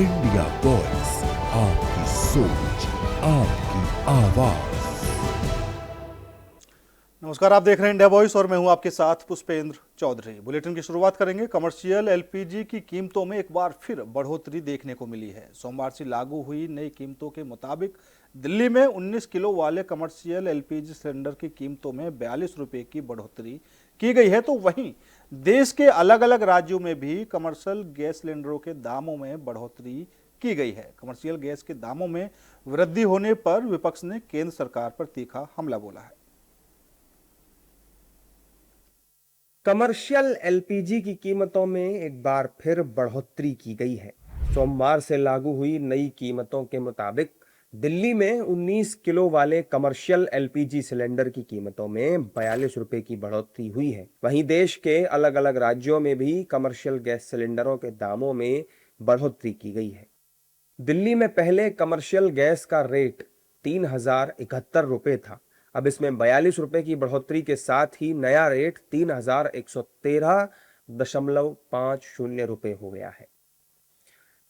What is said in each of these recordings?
India voice, आपकी सोच, आपकी आवाज। नमस्कार, आप देख रहे हैं इंडिया वॉइस और मैं हूं आपके साथ पुष्पेंद्र चौधरी। बुलेटिन की शुरुआत करेंगे। कमर्शियल एलपीजी की कीमतों में एक बार फिर बढ़ोतरी देखने को मिली है। सोमवार से लागू हुई नई कीमतों के मुताबिक दिल्ली में 19 किलो वाले कमर्शियल एलपीजी सिलेंडर की कीमतों में 42 रुपये की बढ़ोतरी की गई है। तो वहीं देश के अलग अलग राज्यों में भी कमर्शियल गैस सिलेंडरों के दामों में बढ़ोतरी की गई है। कमर्शियल गैस के दामों में वृद्धि होने पर विपक्ष ने केंद्र सरकार पर तीखा हमला बोला है। कमर्शियल एलपीजी की कीमतों में एक बार फिर बढ़ोतरी की गई है। सोमवार से लागू हुई नई कीमतों के मुताबिक दिल्ली में 19 किलो वाले कमर्शियल एलपीजी सिलेंडर की कीमतों में 42 रुपए की बढ़ोतरी हुई है। वहीं देश के अलग अलग राज्यों में भी कमर्शियल गैस सिलेंडरों के दामों में बढ़ोतरी की गई है। दिल्ली में पहले कमर्शियल गैस का रेट 3071 रुपए था। अब इसमें 42 रुपए की बढ़ोतरी के साथ ही नया रेट 3113.50 रुपए हो गया है।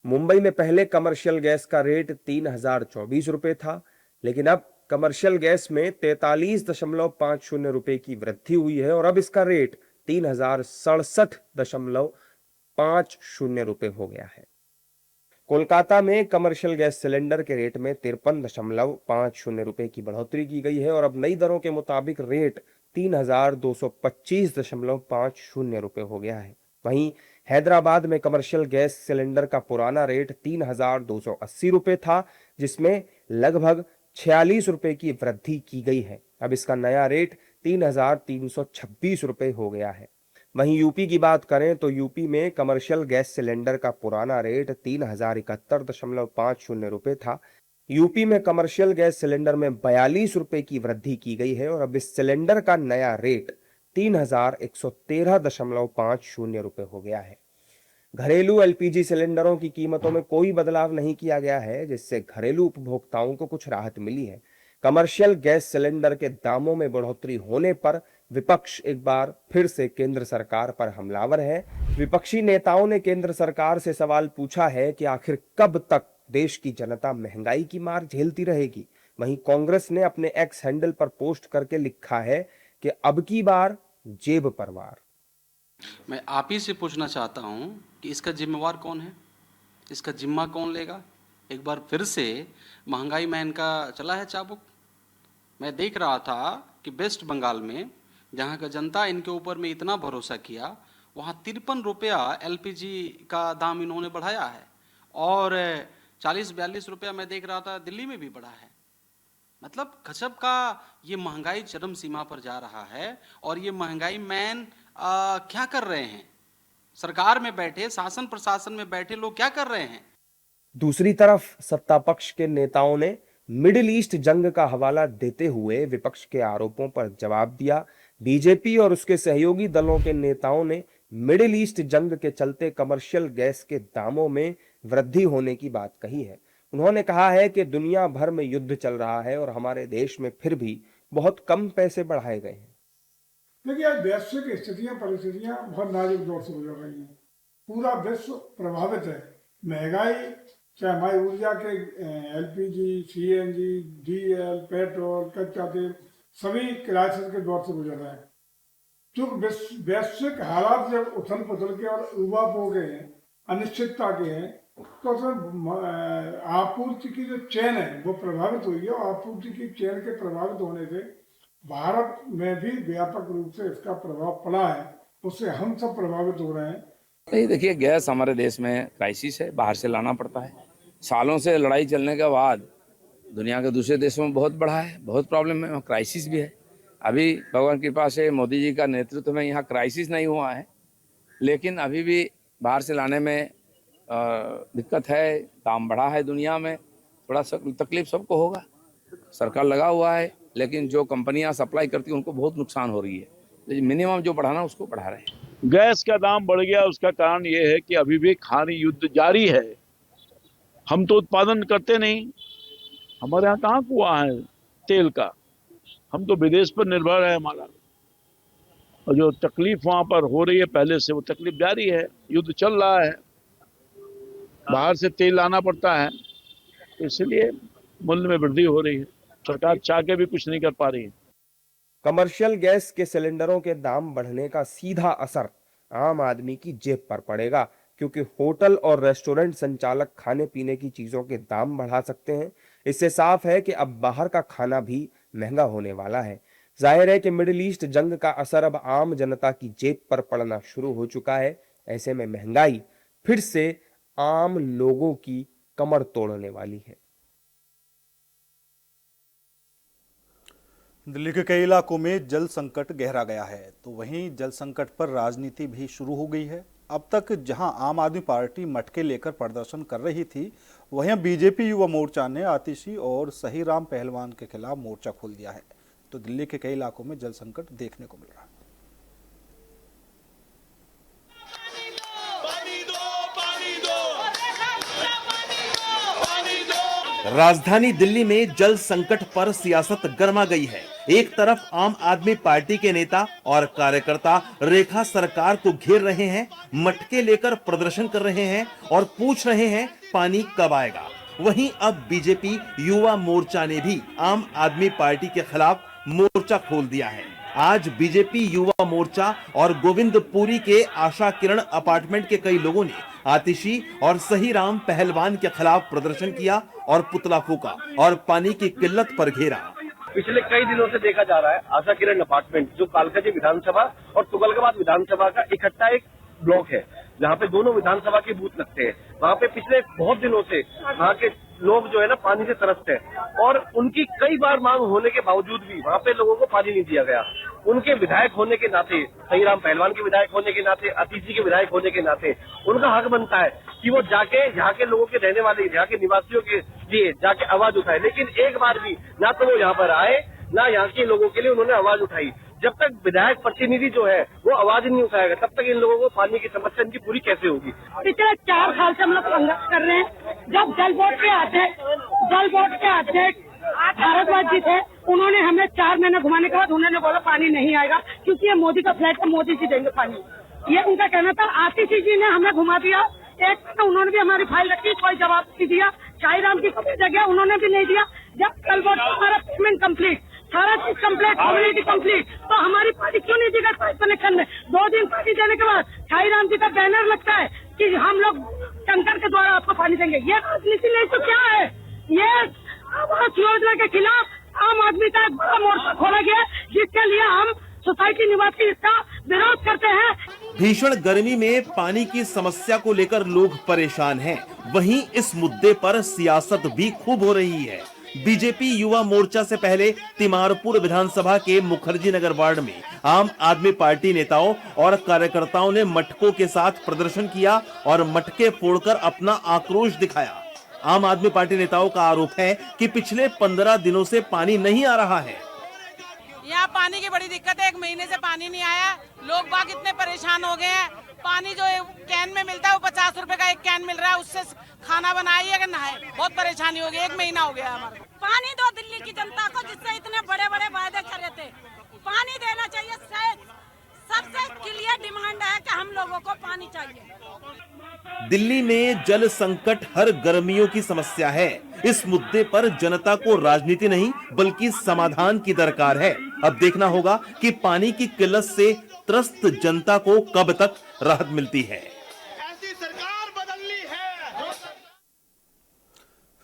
मुंबई में पहले कमर्शियल गैस का रेट 3024 रुपए था, लेकिन अब कमर्शियल गैस में 43.50 रुपए की वृद्धि हुई है और अब इसका रेट 3067.50 रुपए हो गया है। कोलकाता में कमर्शियल गैस सिलेंडर के रेट में 53.50 रुपए की बढ़ोतरी की गई है और अब नई दरों के मुताबिक रेट 3225.50 रुपए हो गया है। वहीं हैदराबाद में कमर्शियल गैस सिलेंडर का पुराना रेट 3280 रुपए था, जिसमें लगभग 46 रुपए की वृद्धि की गई है। अब इसका नया रेट 3326 रुपए हो गया है। वहीं यूपी की बात करें तो यूपी में कमर्शियल गैस सिलेंडर का पुराना रेट 3071.50 रुपए था। यूपी में कमर्शियल गैस सिलेंडर में 42 रुपए की वृद्धि की गई है और अब इस सिलेंडर का नया रेट 3113.50 रुपए हो गया है। घरेलू एलपीजी सिलेंडरों की कीमतों में कोई बदलाव नहीं किया गया है, जिससे घरेलू उपभोक्ताओं को कुछ राहत मिली है। कमर्शियल गैस सिलेंडर के दामों में बढ़ोतरी होने पर विपक्ष एक बार फिर से केंद्र सरकार पर हमलावर है। विपक्षी नेताओं ने केंद्र सरकार से सवाल पूछा है कि आखिर कब तक देश की जनता महंगाई की मार झेलती रहेगी। वहीं कांग्रेस ने अपने एक्स हैंडल पर पोस्ट करके लिखा है कि अब की बार जेब पर वार। मैं आप ही से पूछना चाहता हूं कि इसका जिम्मेवार कौन है, इसका जिम्मा कौन लेगा। एक बार फिर से महंगाई मैन का चला है चाबुक। मैं देख रहा था कि वेस्ट बंगाल में जहां का जनता इनके ऊपर में इतना भरोसा किया, वहां 53 रुपया एलपीजी का दाम इन्होंने बढ़ाया है और 40-42 रुपया मैं देख रहा था दिल्ली में भी बढ़ा है। मतलब गजब का ये महंगाई चरम सीमा पर जा रहा है। और ये महंगाई मैन क्या कर रहे हैं? सरकार में बैठे, शासन प्रशासन में बैठे लोग क्या कर रहे हैं? दूसरी तरफ सत्ता पक्ष के नेताओं ने मिडिल ईस्ट जंग का हवाला देते हुए विपक्ष के आरोपों पर जवाब दिया। बीजेपी और उसके सहयोगी दलों के नेताओं ने मिडिल ईस्ट जंग के चलते कमर्शियल गैस के दामों में वृद्धि होने की बात कही है। उन्होंने कहा है कि दुनिया भर में युद्ध चल रहा है और हमारे देश में फिर भी बहुत कम पैसे बढ़ाए गए हैं। देखिए, आज वैश्विक स्थितियां परिस्थितियां बहुत नाजुक दौर से गुजर रही हैं। पूरा विश्व प्रभावित है। महंगाई, चाहे हमारी ऊर्जा के एलपीजी, सीएनजी, डीएल, पेट्रोल, कच्चा तेल, सभी क्राइसिस के दौर से गुजर रहे हैं। जो वैश्विक हालात जब उथल पुथल के और उबाऊ के हैं, अनिश्चितता के हैं, तो आपूर्ति की जो चेन है वो प्रभावित हुई है और आपूर्ति की चेन के प्रभावित होने से भारत में भी व्यापक रूप से इसका प्रभाव पड़ा है। उससे हम सब प्रभावित हो रहे हैं। नहीं, देखिए, गैस हमारे देश में क्राइसिस है, बाहर से लाना पड़ता है। सालों से लड़ाई चलने के बाद दुनिया के दूसरे देशों में बहुत बढ़ा है, बहुत प्रॉब्लम है, क्राइसिस भी है। अभी भगवान की कृपा से मोदी जी का नेतृत्व में यहाँ क्राइसिस नहीं हुआ है, लेकिन अभी भी बाहर से लाने में दिक्कत है। दाम बढ़ा है, दुनिया में थोड़ा सा तकलीफ सबको होगा। सरकार लगा हुआ है, लेकिन जो कंपनियां सप्लाई करती हैं उनको बहुत नुकसान हो रही है। लेकिन मिनिमम जो बढ़ाना उसको बढ़ा रहे हैं। गैस का दाम बढ़ गया, उसका कारण ये है कि अभी भी खानी युद्ध जारी है। हम तो उत्पादन करते नहीं, हमारे यहाँ कहाँ कुआं है तेल का, हम तो विदेश पर निर्भर है हमारा। और जो तकलीफ वहां पर हो रही है पहले से, वो तकलीफ जारी है, युद्ध चल रहा है। बाहर से तेल लाना पड़ता है, तो इसलिए मूल्य में वृद्धि हो रही है। सरकार चाह के भी कुछ नहीं कर पा रही है। कमर्शियल गैस के सिलेंडरों के दाम बढ़ने का सीधा असर आम आदमी की जेब पर पड़ेगा, क्योंकि होटल और रेस्टोरेंट संचालक खाने पीने की चीजों के दाम बढ़ा सकते हैं। इससे साफ है कि अब बाहर का खाना भी महंगा होने वाला है। जाहिर है कि मिडिल ईस्ट जंग का असर अब आम जनता की जेब पर पड़ना शुरू हो चुका है। ऐसे में महंगाई फिर से आम लोगों की कमर तोड़ने वाली है। दिल्ली के कई इलाकों में जल संकट गहरा गया है, तो वहीं जल संकट पर राजनीति भी शुरू हो गई है। अब तक जहां आम आदमी पार्टी मटके लेकर प्रदर्शन कर रही थी, वहीं बीजेपी युवा मोर्चा ने आतिशी और सही राम पहलवान के खिलाफ मोर्चा खोल दिया है। तो दिल्ली के कई इलाकों में जल संकट देखने को मिल रहा है। राजधानी दिल्ली में जल संकट पर सियासत गर्मा गई है। एक तरफ आम आदमी पार्टी के नेता और कार्यकर्ता रेखा सरकार को घेर रहे हैं, मटके लेकर प्रदर्शन कर रहे हैं और पूछ रहे हैं पानी कब आएगा। वहीं अब बीजेपी युवा मोर्चा ने भी आम आदमी पार्टी के खिलाफ मोर्चा खोल दिया है। आज बीजेपी युवा मोर्चा और गोविंदपुरी के आशा किरण अपार्टमेंट के कई लोगों ने आतिशी और सही राम पहलवान के खिलाफ प्रदर्शन किया और पुतला फूका और पानी की किल्लत पर घेरा। पिछले कई दिनों से देखा जा रहा है, आशा किरण अपार्टमेंट जो कालकाजी विधानसभा और तुगलकाबाद विधानसभा का इकट्ठा एक ब्लॉक है, जहाँ पे दोनों विधानसभा के बूथ लगते हैं। वहाँ पे पिछले बहुत दिनों से वहाँ के लोग जो है ना पानी से तरसते हैं और उनकी कई बार मांग होने के बावजूद भी वहाँ पे लोगों को पानी नहीं दिया गया। उनके विधायक होने के नाते, सही राम पहलवान के विधायक होने के नाते, आतिशी के विधायक होने के नाते उनका हक बनता है कि वो जाके यहाँ के लोगों के रहने वाले, यहाँ के निवासियों के लिए जाके आवाज उठाए। लेकिन एक बार भी ना तो वो यहाँ पर आए, ना यहाँ के लोगों के लिए उन्होंने आवाज उठाई। जब तक विधायक प्रतिनिधि जो है वो आवाज नहीं उठाएगा, तब तक इन लोगों को पानी की समस्या इनकी पूरी कैसे होगी। पिछले 4 साल से हम लोग संघर्ष कर रहे हैं। जब जल बोर्ड के अध्यक्ष भारद्वाज जी थे, उन्होंने हमें 4 महीने घुमाने के बाद उन्होंने बोला पानी नहीं आएगा, क्योंकि ये मोदी का फ्लैट है, मोदी जी देंगे पानी, ये उनका कहना था। आतिशी जी ने हमें घुमा दिया, एक तो उन्होंने भी हमारी फाइल रखी, कोई जवाब नहीं दिया। शाही राम की कभी जगह उन्होंने भी नहीं दिया। जब जल बोर्ड का हमारा पेमेंट कम्प्लीट, सारा चीज कम्प्लीट, कम्युनिटी कम्प्लीट, तो हमारी पानी क्यों नहीं देगा पाइप कनेक्शन में? 2 दिन पानी देने के बाद शाही राम जी का बैनर लगता है कि हम लोग टंकर के द्वारा आपको पानी देंगे। ये राजनीति नहीं तो क्या है? ये आवास योजना के खिलाफ आम आदमी का एक बड़ा मोर्चा खोला गया, जिसके लिए हम सोसाइटी निवासी इसका विरोध करते हैं। भीषण गर्मी में पानी की समस्या को लेकर लोग परेशान हैं। वहीं इस मुद्दे पर सियासत भी खूब हो रही है। बीजेपी युवा मोर्चा से पहले तिमारपुर विधानसभा के मुखर्जी नगर वार्ड में आम आदमी पार्टी नेताओं और कार्यकर्ताओं ने मटकों के साथ प्रदर्शन किया और मटके फोड़कर अपना आक्रोश दिखाया। आम आदमी पार्टी नेताओं का आरोप है कि पिछले 15 दिनों से पानी नहीं आ रहा है। यहाँ पानी की बड़ी दिक्कत है, 1 महीने से पानी नहीं आया। लोग बाग इतने परेशान हो गए हैं। पानी जो कैन में मिलता है वो 50 रुपए का एक कैन मिल रहा है, उससे खाना बनाइए अगर नहाए, बहुत परेशानी हो गई। 1 महीना हो गया हमारे। पानी दो दिल्ली की जनता को, जिससे इतने बड़े बड़े वायदे कर रहे थे, पानी देना चाहिए। सबसे क्लियर डिमांड है कि हम लोगों को पानी चाहिए। दिल्ली में जल संकट हर गर्मियों की समस्या है। इस मुद्दे पर जनता को राजनीति नहीं बल्कि समाधान की दरकार है। अब देखना होगा कि पानी की किल्लत से त्रस्त जनता को कब तक राहत मिलती है। ऐसी सरकार बदलनी है।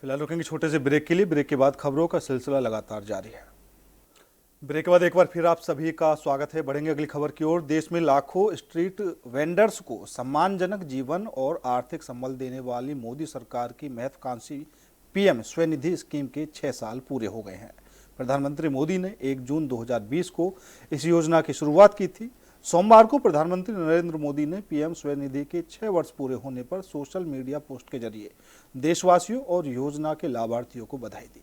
फिलहाल रुकेंगे छोटे से ब्रेक के लिए। ब्रेक के बाद खबरों का सिलसिला लगातार जारी है। ब्रेक के बाद एक बार फिर आप सभी का स्वागत है। बढ़ेंगे अगली खबर की ओर। देश में लाखों स्ट्रीट वेंडर्स को सम्मानजनक जीवन और आर्थिक संबल देने वाली मोदी सरकार की महत्वाकांक्षी पीएम स्वनिधि स्कीम के 6 साल पूरे हो गए हैं। प्रधानमंत्री मोदी ने 1 जून 2020 को इस योजना की शुरुआत की थी। सोमवार को प्रधानमंत्री नरेंद्र मोदी ने पीएम स्वनिधि के 6 वर्ष पूरे होने पर सोशल मीडिया पोस्ट के जरिए देशवासियों और योजना के लाभार्थियों को बधाई दी।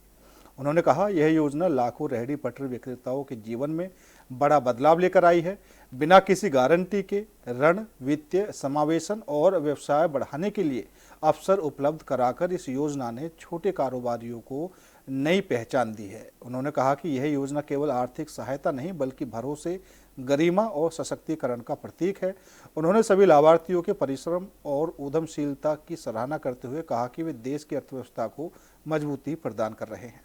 उन्होंने कहा, यह योजना लाखों रेहड़ी पटरी विक्रेताओं के जीवन में बड़ा बदलाव लेकर आई है। बिना किसी गारंटी के ऋण, वित्तीय समावेशन और व्यवसाय बढ़ाने के लिए अवसर उपलब्ध कराकर इस योजना ने छोटे कारोबारियों को नई पहचान दी है। उन्होंने कहा कि यह योजना केवल आर्थिक सहायता नहीं बल्कि भरोसे, गरिमा और सशक्तिकरण का प्रतीक है। उन्होंने सभी लाभार्थियों के परिश्रम और उद्यमशीलता की सराहना करते हुए कहा कि वे देश की अर्थव्यवस्था को मजबूती प्रदान कर रहे हैं।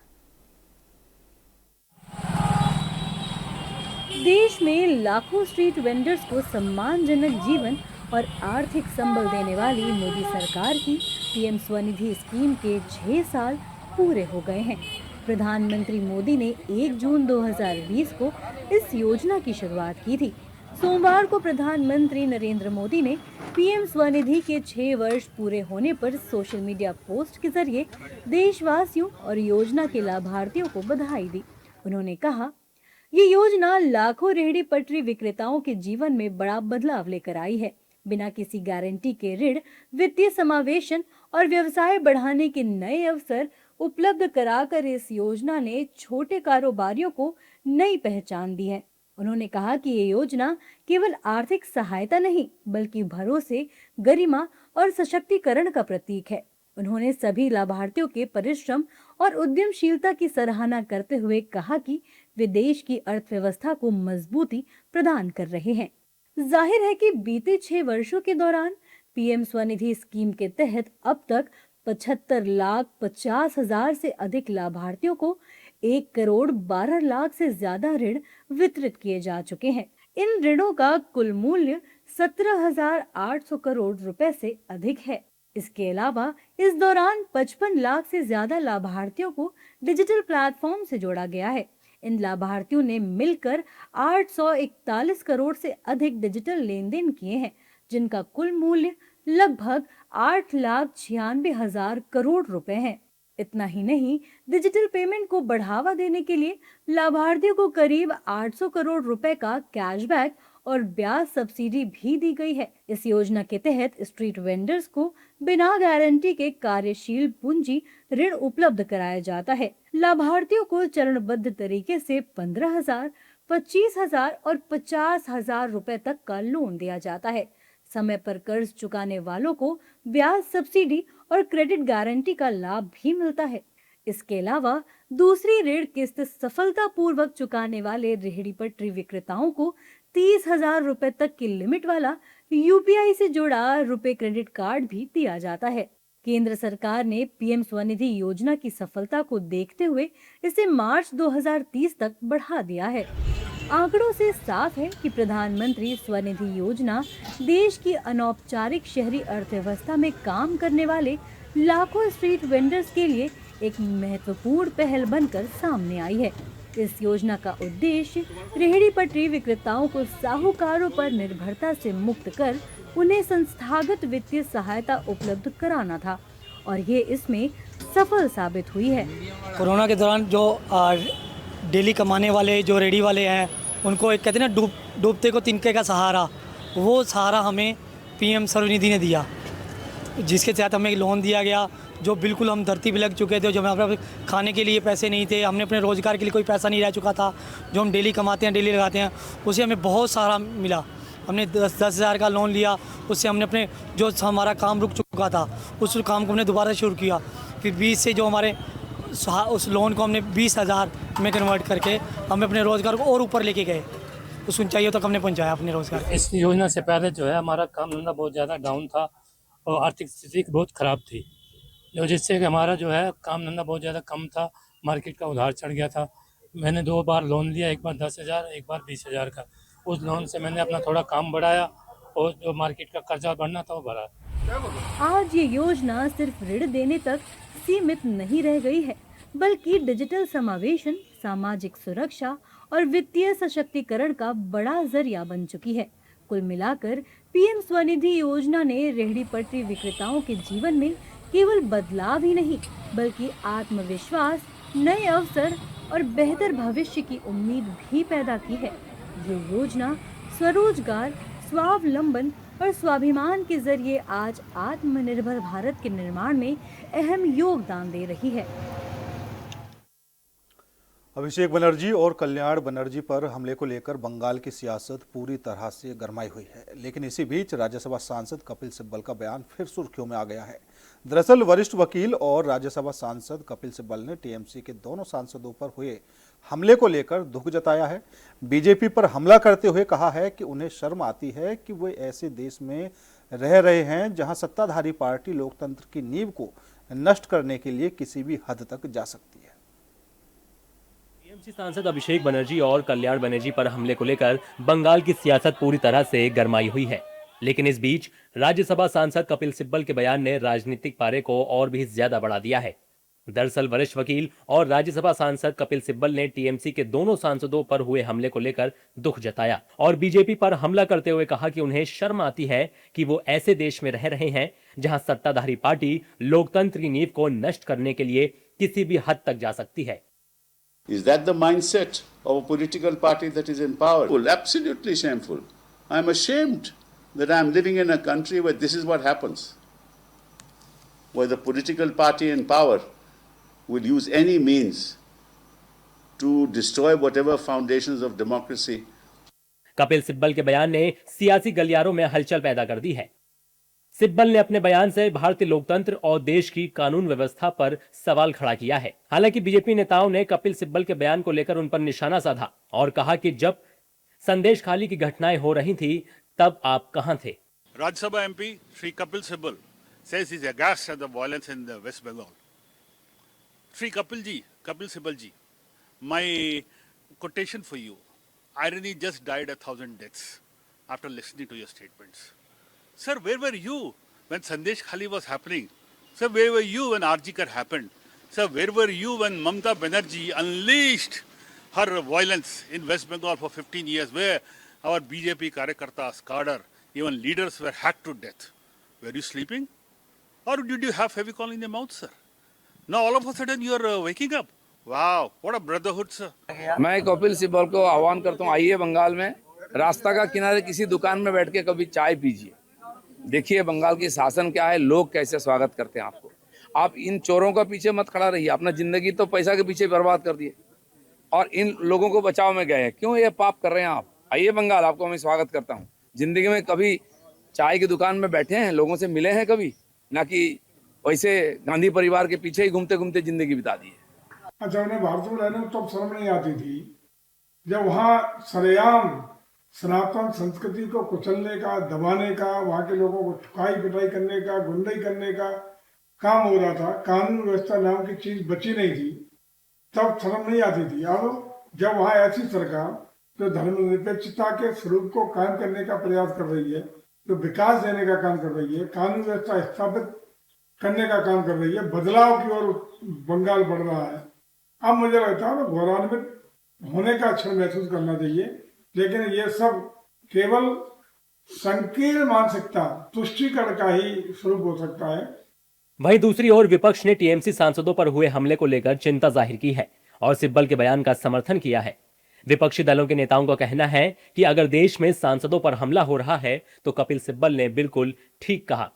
देश में लाखों स्ट्रीट वेंडर्स को सम्मानजनक जीवन और आर्थिक संबल देने वाली मोदी सरकार की पीएम स्वनिधि स्कीम के 6 साल पूरे हो गए हैं। प्रधानमंत्री मोदी ने 1 जून 2020 को इस योजना की शुरुआत की थी। सोमवार को प्रधानमंत्री नरेंद्र मोदी ने पीएम स्वनिधि के 6 वर्ष पूरे होने पर सोशल मीडिया पोस्ट के जरिए देशवासियों और योजना के लाभार्थियों को बधाई दी। उन्होंने कहा, ये योजना लाखों रेहड़ी पटरी विक्रेताओं के जीवन में बड़ा बदलाव लेकर आई है। बिना किसी गारंटी के ऋण, वित्तीय समावेशन और व्यवसाय बढ़ाने के नए अवसर उपलब्ध कराकर इस योजना ने छोटे कारोबारियों को नई पहचान दी है। उन्होंने कहा कि ये योजना केवल आर्थिक सहायता नहीं बल्कि भरोसे, गरिमा और सशक्तिकरण का प्रतीक है। उन्होंने सभी लाभार्थियों के परिश्रम और उद्यमशीलता की सराहना करते हुए कहा कि वे देश की अर्थव्यवस्था को मजबूती प्रदान कर रहे हैं। जाहिर है कि बीते 6 वर्षों के दौरान पीएम स्वनिधि स्कीम के तहत अब तक 75,50,000 से अधिक लाभार्थियों को 1,12,00,000 से ज्यादा ऋण वितरित किए जा चुके हैं। इन ऋणों का कुल मूल्य 17,800 करोड़ रुपए से अधिक है। इसके अलावा इस दौरान 55 लाख से ज्यादा लाभार्थियों को डिजिटल प्लेटफॉर्म से जोड़ा गया है। इन लाभार्थियों ने मिलकर 841 करोड़ से अधिक डिजिटल लेन देन किए हैं, जिनका कुल मूल्य लगभग 8,96,000 करोड़ रुपए है। इतना ही नहीं, डिजिटल पेमेंट को बढ़ावा देने के लिए लाभार्थियों को करीब 800 करोड़ रुपए का कैशबैक और ब्याज सब्सिडी भी दी गई है। इस योजना के तहत स्ट्रीट वेंडर्स को बिना गारंटी के कार्यशील पूंजी ऋण उपलब्ध कराया जाता है। लाभार्थियों को चरणबद्ध तरीके से 15,000, 25,000 और 50,000 रुपए तक का लोन दिया जाता है। समय पर कर्ज चुकाने वालों को ब्याज सब्सिडी और क्रेडिट गारंटी का लाभ भी मिलता है। इसके अलावा दूसरी ऋण किस्त सफलतापूर्वक चुकाने वाले रेहड़ी पटरी विक्रेताओं को 30,000 रुपए तक की लिमिट वाला यूपीआई से जुड़ा रुपए क्रेडिट कार्ड भी दिया जाता है। केंद्र सरकार ने पीएम स्वनिधि योजना की सफलता को देखते हुए इसे मार्च 2030 तक बढ़ा दिया है। आंकड़ों से साफ है कि प्रधानमंत्री स्वनिधि योजना देश की अनौपचारिक शहरी अर्थव्यवस्था में काम करने वाले लाखों स्ट्रीट वेंडर्स के लिए एक महत्वपूर्ण पहल बनकर सामने आई है। इस योजना का उद्देश्य रेहड़ी पटरी विक्रेताओं को साहूकारों पर निर्भरता से मुक्त कर उन्हें संस्थागत वित्तीय सहायता उपलब्ध कराना था और ये इसमें सफल साबित हुई है। कोरोना के दौरान जो डेली कमाने वाले जो रेहड़ी वाले हैं, उनको एक कहते हैं ना डूबते को तिनके का सहारा, वो सहारा हमें पीएम स्वनिधि ने दिया, जिसके तहत हमें लोन दिया गया। जो बिल्कुल हम धरती पे लग चुके थे, जो हमें खाने के लिए पैसे नहीं थे, हमने अपने रोज़गार के लिए कोई पैसा नहीं रह चुका था, जो हम डेली कमाते हैं, डेली लगाते हैं, उसे हमें बहुत सारा मिला। हमने 10,000 का लोन लिया, उससे हमने अपने जो हमारा काम रुक चुका था उस काम को हमने दोबारा शुरू किया। फिर 20 से जो हमारे उस लोन को हमने 20,000 में कन्वर्ट करके हम अपने रोज़गार को और ऊपर लेके गए, उस ऊंचाइयों तक हमने पहुँचाया अपने रोज़गार। इस योजना से पहले जो है हमारा काम धंधा बहुत ज़्यादा डाउन था और आर्थिक स्थिति बहुत ख़राब थी, जिससे कि हमारा जो है काम धंधा बहुत ज़्यादा कम था, मार्केट का उधार चढ़ गया था। मैंने 2 बार लोन लिया, एक बार 10,000, एक बार 20,000 का। उस लोन से मैंने अपना थोड़ा काम बढ़ाया और जो मार्केट का कर्जा बढ़ना था वो भरा। आज ये योजना सिर्फ ऋण देने तक सीमित नहीं रह गई है, बल्कि डिजिटल समावेशन, सामाजिक सुरक्षा और वित्तीय सशक्तिकरण का बड़ा जरिया बन चुकी है। कुल मिलाकर पीएम स्वनिधि योजना ने रेहड़ी पटरी विक्रेताओं के जीवन में केवल बदलाव ही नहीं बल्कि आत्मविश्वास, नए अवसर और बेहतर भविष्य की उम्मीद भी पैदा की है। ये योजना स्वरोजगार, स्वावलंबन और स्वाभिमान के जरिए आज आत्मनिर्भर भारत के निर्माण में अहम योगदान दे रही है। अभिषेक बनर्जी और कल्याण बनर्जी पर हमले को लेकर बंगाल की सियासत पूरी तरह से गरमाई हुई है, लेकिन इसी बीच राज्यसभा सांसद कपिल सिब्बल का बयान फिर सुर्खियों में आ गया है। दरअसल वरिष्ठ वकील और राज्यसभा सांसद कपिल सिब्बल ने टीएमसी के दोनों सांसदों पर हुए हमले को लेकर दुख जताया है। बीजेपी पर हमला करते हुए कहा है कि उन्हें शर्म आती है कि वे ऐसे देश में रह रहे हैं जहां सत्ताधारी पार्टी लोकतंत्र की नींव को नष्ट करने के लिए किसी भी हद तक जा सकती है। टीएमसी सांसद अभिषेक बनर्जी और कल्याण बनर्जी पर हमले को लेकर बंगाल की सियासत पूरी तरह से गरमाई हुई है, लेकिन इस बीच राज्यसभा सांसद कपिल सिब्बल के बयान ने राजनीतिक पारे को और भी ज्यादा बढ़ा दिया है। दरअसल वरिष्ठ वकील और राज्यसभा सांसद कपिल सिब्बल ने टीएमसी के दोनों सांसदों पर हुए हमले को लेकर दुख जताया और बीजेपी पर हमला करते हुए कहा कि उन्हें शर्म आती है कि वो ऐसे देश में रह रहे हैं जहां सत्ताधारी पार्टी लोकतंत्र की नींव को नष्ट करने के लिए किसी भी हद तक जा सकती है। Is that the mindset of a political party that is in power? Well, absolutely shameful. I'm ashamed that I'm living in a country where this is what happens, where the political party in power will use any means to destroy whatever foundations of democracy. Kapil Sibal के बयान ने सियासी गलियारों में हलचल पैदा कर दी है। सिब्बल ने अपने बयान से भारतीय लोकतंत्र और देश की कानून व्यवस्था पर सवाल खड़ा किया है। हालांकि बीजेपी नेताओं ने कपिल सिब्बल के बयान को लेकर उन पर निशाना साधा और कहा कि जब संदेश खाली की घटनाएं हो रही थी तब आप कहां थे। Rajya Sabha MP Shri Kapil Sibal says he's aghast at the violence in the West Bengal. Shri Kapil Sibbal ji, my quotation for you: irony just died 1,000 deaths after listening to your statements. Sir, where were you when Sandesh Khali was happening? Sir, where were you when RG Kar happened? Sir, where were you when Mamata Banerjee unleashed her violence in West Bengal for 15 years, where our BJP Karyakartas, cadre, even leaders were hacked to death? Were you sleeping? Or did you have Fevicol in your mouth, sir? Now all of a sudden you are waking up. Wow, what a brotherhood, sir. मैं कपिल सिब्बल को आह्वान करता हूँ, आइए बंगाल में रास्ता का किनारे किसी दुकान में बैठ के कभी चाय पीजिए, देखिए बंगाल की शासन क्या है, लोग कैसे स्वागत करते हैं आपको। आप इन चोरों का पीछे मत खड़ा रहिए, अपना जिंदगी तो पैसा के पीछे बर्बाद कर दिए और इन लोगों को बचाव में गए हैं। क्यों ये पाप कर रहे हैं आप? आइए बंगाल, आपको मैं स्वागत करता हूँ। जिंदगी में कभी चाय की दुकान में बैठे हैं, लोगों से मिले हैं कभी? ना कि वैसे गांधी परिवार के पीछे ही घूमते घूमते जिंदगी बिता दी है। अच्छा, उन्हें भारत में रहने में तब शर्म नहीं आती थी जब वहाँ सरेआम सनातन संस्कृति को कुचलने का, दबाने का, वहाँ के लोगों को ठुकाई पिटाई करने का, गुंडाई करने का काम हो रहा था। कानून व्यवस्था नाम की चीज बची नहीं थी, तब शर्म नहीं आती थी। अब जब वहाँ ऐसी सरकार जो धर्मनिरपेक्षता के स्वरूप को कायम करने का प्रयास कर रही है, जो विकास देने का काम कर रही है, कानून व्यवस्था स्थापित करने का काम कर रही है, बदलाव की ओर बंगाल बढ़ रहा है, अब मुझे लगता है गौरवान्वित होने का क्षण महसूस करना चाहिए। लेकिन ये सब केवल संकीर्ण मानसिकता, तुष्टीकरण का ही स्वरूप हो सकता है। वहीं दूसरी ओर विपक्ष ने टीएमसी सांसदों पर हुए हमले को लेकर चिंता जाहिर की है और सिब्बल के बयान का समर्थन किया है। विपक्षी दलों के नेताओं का कहना है कि अगर देश में सांसदों पर हमला हो रहा है तो कपिल सिब्बल ने बिल्कुल ठीक कहा।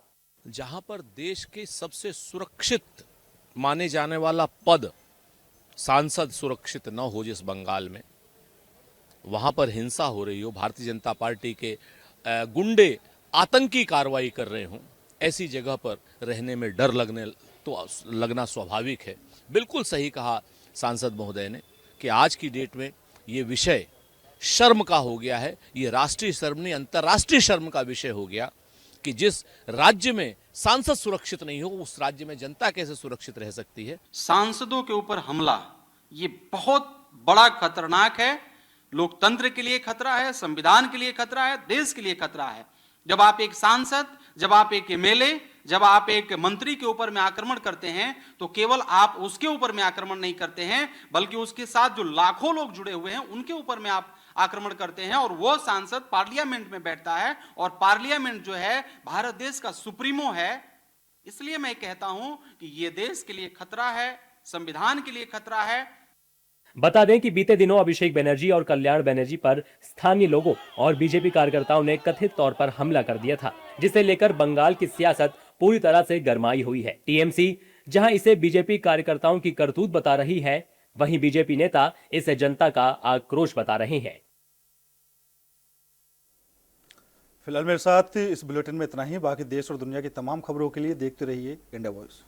जहां पर देश के सबसे सुरक्षित माने जाने वाला पद सांसद सुरक्षित न हो, जिस बंगाल में वहां पर हिंसा हो रही हो, भारतीय जनता पार्टी के गुंडे आतंकी कार्रवाई कर रहे हों, ऐसी जगह पर रहने में डर लगना स्वाभाविक है। बिल्कुल सही कहा सांसद महोदय ने कि आज की डेट में ये विषय शर्म का हो गया है। ये राष्ट्रीय शर्म नहीं, अंतर्राष्ट्रीय शर्म का विषय हो गया कि जिस राज्य में सांसद सुरक्षित नहीं हो, उस राज्य में जनता कैसे सुरक्षित रह सकती है। सांसदों के ऊपर हमला ये बहुत बड़ा खतरनाक है, लोकतंत्र के लिए खतरा है, संविधान के लिए खतरा है, देश के लिए खतरा है। जब आप एक सांसद, जब आप एक एमएलए, जब आप एक मंत्री के ऊपर में आक्रमण करते हैं तो केवल आप उसके ऊपर में आक्रमण नहीं करते हैं, बल्कि उसके साथ जो लाखों लोग जुड़े हुए हैं उनके ऊपर में आप आक्रमण करते हैं। और वो सांसद पार्लियामेंट में बैठता है और पार्लियामेंट जो है भारत देश का सुप्रीमो है। इसलिए मैं कहता हूं कि ये देश के लिए खतरा है, संविधान के लिए खतरा है। बता दें कि बीते दिनों अभिषेक बनर्जी और कल्याण बनर्जी पर स्थानीय लोगों और बीजेपी कार्यकर्ताओं ने कथित तौर पर हमला कर दिया था, जिसे लेकर बंगाल की सियासत पूरी तरह से गरमाई हुई है। टीएमसी जहां इसे बीजेपी कार्यकर्ताओं की करतूत बता रही है, वहीं बीजेपी नेता इसे जनता का आक्रोश बता रहे हैं। फिलहाल मेरे साथ इस बुलेटिन में इतना ही। बाकी देश और दुनिया की तमाम खबरों के लिए देखते रहिए इंडिया वॉइस।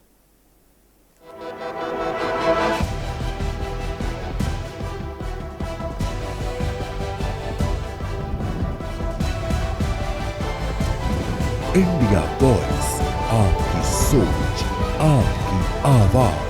इंडिया वॉइस, आपकी सोच, आपकी आवाज।